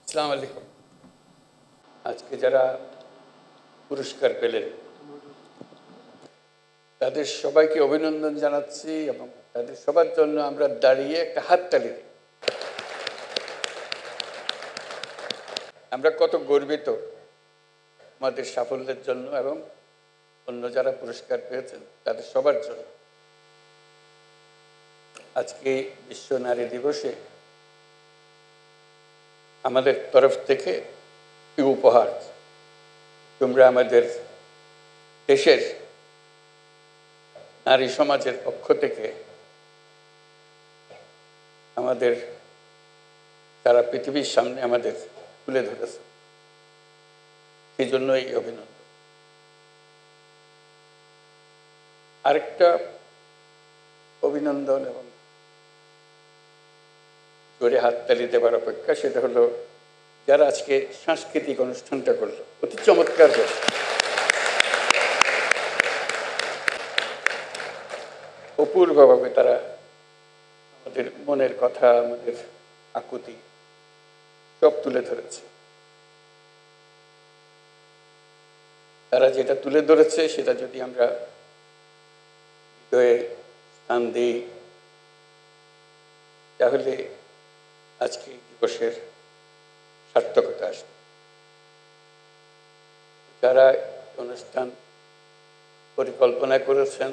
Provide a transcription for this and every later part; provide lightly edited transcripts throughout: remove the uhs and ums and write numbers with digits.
আসসালামু আলাইকুম। আজকে যারা পুরস্কার পেলেন তাদের সবাইকে অভিনন্দন জানাচ্ছি এবং তাদের সবার জন্য আমরা দাঁড়িয়ে একটা হাততালি দিই। আমরা কত গর্বিত আমাদের সাফল্যের জন্য এবং অন্য যারা পুরস্কার পেয়েছেন তাদের সবার জন্য। আজকে বিশ্ব নারী দিবসে আমাদের তরফ থেকে কি উপহার, তোমরা আমাদের দেশের নারী সমাজের পক্ষ থেকে আমাদের তারা পৃথিবীর সামনে আমাদের তুলে ধরেছে, সেই জন্যই অভিনন্দন। আরেকটা অভিনন্দন এবং জোরে হাততালি দেবার অপেক্ষা, সেটা হলো যারা আজকে সাংস্কৃতিক অনুষ্ঠানটা করলো, অতি চমৎকার হয়েছে। অপূর্বভাবে তারা আমাদের মনের কথা, আমাদের আকুতি সব তুলে ধরেছে। তারা যেটা তুলে ধরেছে সেটা যদি আমরা হৃদয়ে স্থান দিই তাহলে আজকে এই দিবসের সার্থকতা আসবে। যারা অনুষ্ঠান পরিকল্পনা করেছেন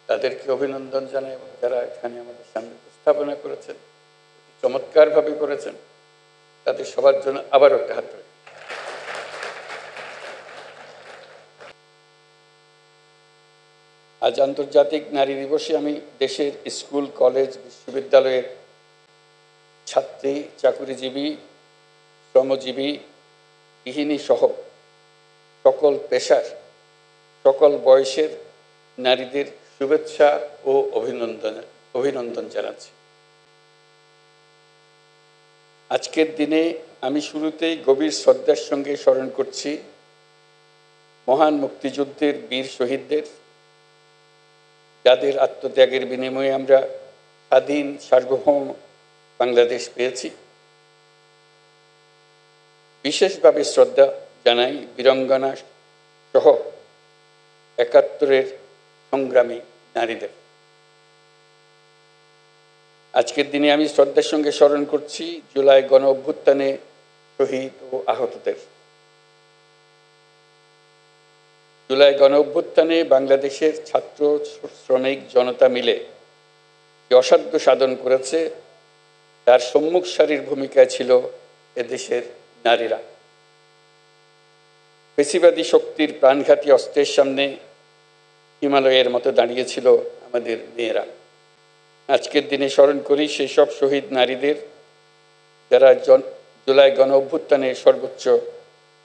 তাদেরকে অভিনন্দন জানাই এবং যারা এখানে আমাদের সামনে উপস্থাপনা করেছেন, চমৎকারভাবে করেছেন, তাদের সবার জন্য আবার একটা হাত ধরে। আজ আন্তর্জাতিক নারী দিবসে আমি দেশের স্কুল, কলেজ, বিশ্ববিদ্যালয়ের ছাত্রী, চাকুরিজীবী, শ্রমজীবী, গৃহিণী সহ সকল পেশার, সকল বয়সের নারীদের শুভেচ্ছা ও অভিনন্দন জানাচ্ছি। আজকের দিনে আমি শুরুতেই গভীর শ্রদ্ধার সঙ্গে স্মরণ করছি মহান মুক্তিযুদ্ধের বীর শহীদদের, যাদের আত্মত্যাগের বিনিময়ে আমরা স্বাধীন সার্বভৌম বাংলাদেশ পেয়েছি। বিশেষভাবে শ্রদ্ধা জানাই বীরাঙ্গনা সহ ৭১-এর সংগ্রামী নারীদের। আজকের দিনে আমি শ্রদ্ধার সঙ্গে স্মরণ করছি জুলাই গণ অভ্যুত্থানে শহীদ ও আহতদের। জুলাই গণ অভ্যুত্থানে বাংলাদেশের ছাত্র, শ্রমিক জনতা মিলে যে অসাধ্য সাধন করেছে তার সম্মুখ সারির ভূমিকায় ছিল এদেশের নারীরা। পেশিবাদী শক্তির প্রাণঘাতী অস্ত্রের সামনে হিমালয়ের মতো দাঁড়িয়েছিল আমাদের মেয়েরা। আজকের দিনে স্মরণ করি সেই সব শহীদ নারীদের যারা জুলাই গণ অভ্যুত্থানে সর্বোচ্চ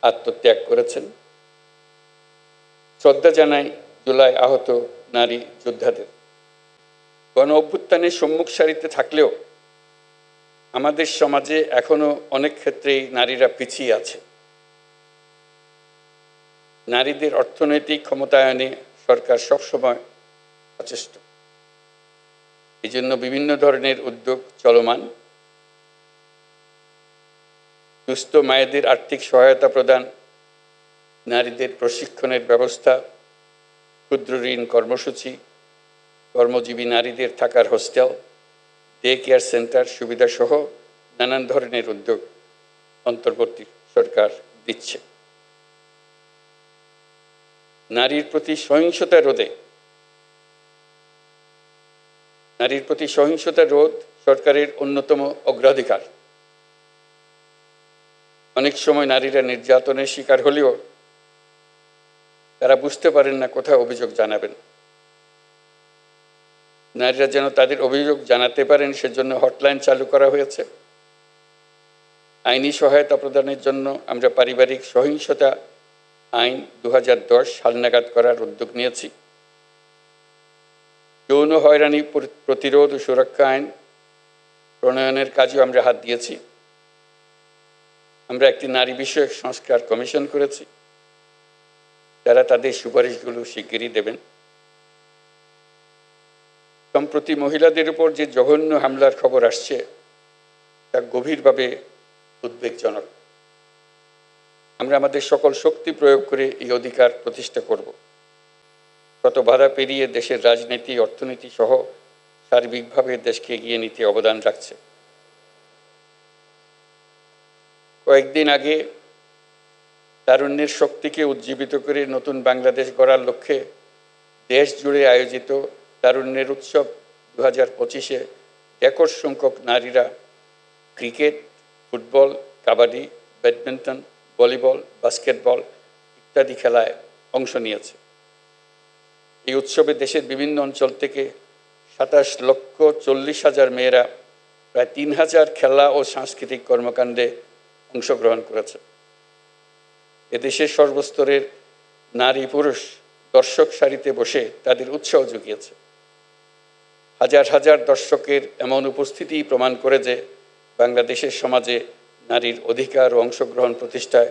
আত্মত্যাগ করেছেন। শ্রদ্ধা জানাই জুলাই আহত নারী যোদ্ধাদের। গণ অভ্যুত্থানের সম্মুখ সারিতে থাকলেও আমাদের সমাজে এখনো অনেক ক্ষেত্রেই নারীরা পিছিয়ে আছে। নারীদের অর্থনৈতিক ক্ষমতায়নে সরকার সবসময় সচেষ্ট, এই জন্য বিভিন্ন ধরনের উদ্যোগ চলমান। দুস্থ মায়েদের আর্থিক সহায়তা প্রদান, নারীদের প্রশিক্ষণের ব্যবস্থা, ক্ষুদ্র ঋণ কর্মসূচি, কর্মজীবী নারীদের থাকার হোস্টেল, ডে কেয়ার সেন্টার সুবিধাসহ নানান ধরনের উদ্যোগ অন্তর্বর্তী সরকার দিচ্ছে। নারীর প্রতি সহিংসতা রোধ সরকারের অন্যতম অগ্রাধিকার। অনেক সময় নারীরা নির্যাতনের শিকার হলেও তারা বুঝতে পারেন না কোথায় অভিযোগ জানাবেন। নারীরা যেন তাদের অভিযোগ জানাতে পারেন সেজন্য হটলাইন চালু করা হয়েছে। আইনি সহায়তা প্রদানের জন্য আমরা পারিবারিক সহিংসতা আইন ২০১০ হালনাগাদ করার উদ্যোগ নিয়েছি। যৌন হয়রানি প্রতিরোধ ও সুরক্ষা আইন প্রণয়নের কাজেও আমরা হাত দিয়েছি। আমরা একটি নারী বিষয়ক সংস্কার কমিশন করেছি, যারা তাদের সুপারিশগুলো শিগগিরই দেবেন। সম্প্রতি মহিলাদের উপর যে জঘন্য হামলার খবর আসছে তা গভীরভাবে উদ্বেগজনক। আমরা আমাদের সকল শক্তি প্রয়োগ করে এই অধিকার প্রতিষ্ঠা করব। কত বাধা পেরিয়ে দেশের রাজনীতি, অর্থনীতি সহ সার্বিকভাবে দেশকে এগিয়ে নিতে অবদান রাখছে। কয়েকদিন আগে তারুণ্যের শক্তিকে উজ্জীবিত করে নতুন বাংলাদেশ গড়ার লক্ষ্যে দেশ জুড়ে আয়োজিত তারুণ্যের উৎসব 2025-এ রেকর্ড সংখ্যক নারীরা cricket, football, kabaddi, badminton, volleyball, basketball ইত্যাদি খেলায় অংশ নিয়েছে। এই উৎসবে দেশের বিভিন্ন অঞ্চল থেকে 27,40,000 মেয়েরা প্রায় 3,000 খেলা ও সাংস্কৃতিক কর্মকাণ্ডে অংশগ্রহণ করেছে। এদেশের সর্বস্তরের নারী পুরুষ দর্শক সারিতে বসে তাদের উৎসাহ জুগিয়েছে। হাজার হাজার দর্শকের এমন উপস্থিতি প্রমাণ করে যে বাংলাদেশের সমাজে নারীর অধিকার ও অংশগ্রহণ প্রতিষ্ঠায়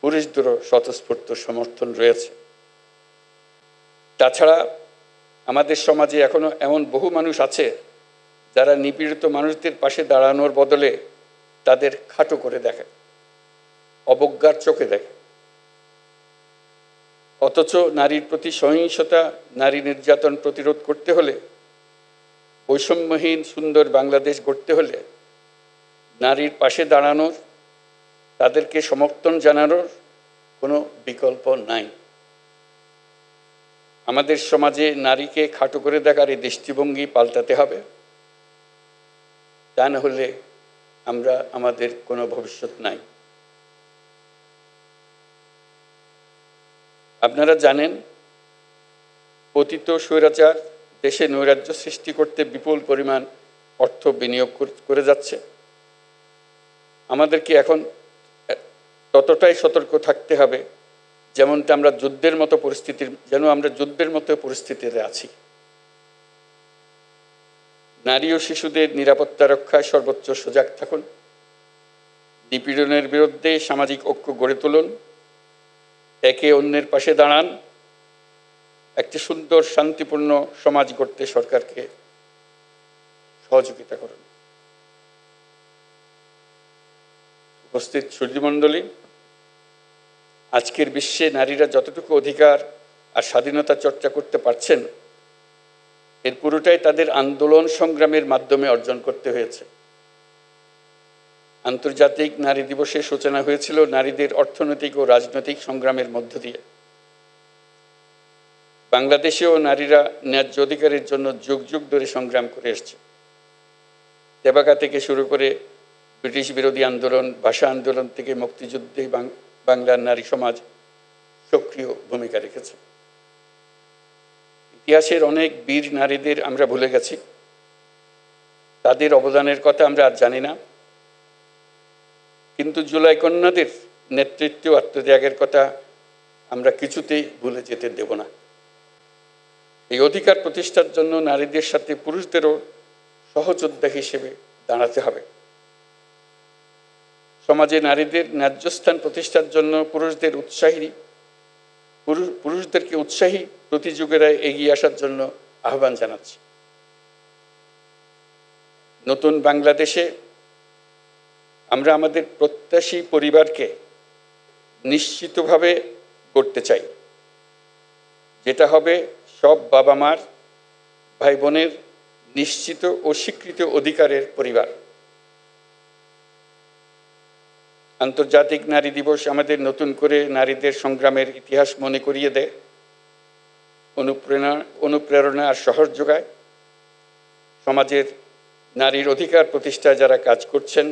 পুরুষদেরও স্বতঃস্ফূর্ত সমর্থন রয়েছে। তাছাড়া আমাদের সমাজে এখনো এমন বহু মানুষ আছে যারা নিপীড়িত মানুষদের পাশে দাঁড়ানোর বদলে তাদের খাটো করে দেখে, অবজ্ঞার চোখে দেখে। অথচ নারীর প্রতি সহিংসতা, নারী নির্যাতন প্রতিরোধ করতে হলে, বৈষম্যহীন সুন্দর বাংলাদেশ গড়তে হলে নারীর পাশে দাঁড়ানোর, তাদেরকে সমর্থন জানানোর কোনো বিকল্প নাই। আমাদের সমাজে নারীকে খাটো করে দেখার এই দৃষ্টিভঙ্গি পাল্টাতে হবে। তা না হলে আমাদের কোনো ভবিষ্যৎ নাই। আপনারা জানেন, পতিত স্বৈরাচার দেশে নৈরাজ্য সৃষ্টি করতে বিপুল পরিমাণ অর্থ বিনিয়োগ করে যাচ্ছে। আমাদেরকে এখন ততটাই সতর্ক থাকতে হবে যেমনটা আমরা যুদ্ধের মতো পরিস্থিতিতে আছি। নারী ও শিশুদের নিরাপত্তা রক্ষায় সর্বোচ্চ সজাগ থাকুন। নিপীড়নের বিরুদ্ধে সামাজিক ঐক্য গড়ে তুলুন। একে অন্যের পাশে দাঁড়ান। একটি সুন্দর শান্তিপূর্ণ সমাজ গড়তে সরকারকে সহযোগিতা করুন। উপস্থিত সুধীমণ্ডলী, আজকের বিশ্বে নারীরা যতটুকু অধিকার আর স্বাধীনতা চর্চা করতে পারছেন, এর পুরোটাই তাদের আন্দোলন সংগ্রামের মাধ্যমে অর্জন করতে হয়েছে। আন্তর্জাতিক নারী দিবসের সূচনা হয়েছিল নারীদের অর্থনৈতিক ও রাজনৈতিক সংগ্রামের মধ্য দিয়ে। বাংলাদেশেও নারীরা ন্যায্য অধিকারের জন্য যুগ যুগ ধরে সংগ্রাম করে এসেছে। তেবাকা থেকে শুরু করে ব্রিটিশ বিরোধী আন্দোলন, ভাষা আন্দোলন থেকে মুক্তিযুদ্ধে বাংলার নারী সমাজ সক্রিয় ভূমিকা রেখেছে। ইতিহাসের অনেক বীর নারীদের আমরা ভুলে গেছি। তাদের অবদানের কথা আমরা আর জানি না, কিন্তু জুলাই কন্যাদের নেতৃত্ব আত্মত্যাগের কথা আমরা কিছুতেই ভুলে যেতে দেব না। এই অধিকার প্রতিষ্ঠার জন্য নারীদের সাথে পুরুষদেরও সহযোদ্ধা হিসেবে দাঁড়াতে হবে। সমাজে নারীদের ন্যায্য স্থান প্রতিষ্ঠার জন্য পুরুষদেরকে উৎসাহী প্রতিযোগীরায় এগিয়ে আসার জন্য আহ্বান জানাচ্ছি। নতুন বাংলাদেশে আমরা আমাদের প্রত্যাশী পরিবারকে নিশ্চিতভাবে গড়তে চাই, যেটা হবে সব বাবা মার, ভাই বোনের নিশ্চিত ও স্বীকৃত অধিকারের পরিবার। আন্তর্জাতিক নারী দিবস আমাদের নতুন করে নারীদের সংগ্রামের ইতিহাস মনে করিয়ে দেয়, অনুপ্রেরণা আর সাহস যোগায়। সমাজের নারীর অধিকার প্রতিষ্ঠায় যারা কাজ করছেন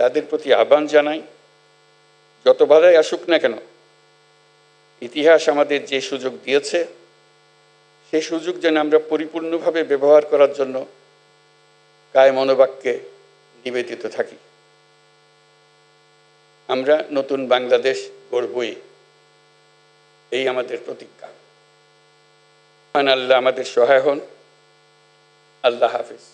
তাদের প্রতি আহ্বান জানাই, যত বাধাই আসুক না কেন, ইতিহাস আমাদের যে সুযোগ দিয়েছে সেই সুযোগ যেন আমরা পরিপূর্ণভাবে ব্যবহার করার জন্য কায় মনোবাক্যে নিবেদিত থাকি। আমরা নতুন বাংলাদেশ গড়বই, এই আমাদের প্রতিজ্ঞা। আল্লাহ আমাদের সহায় হন। আল্লাহ হাফিজ।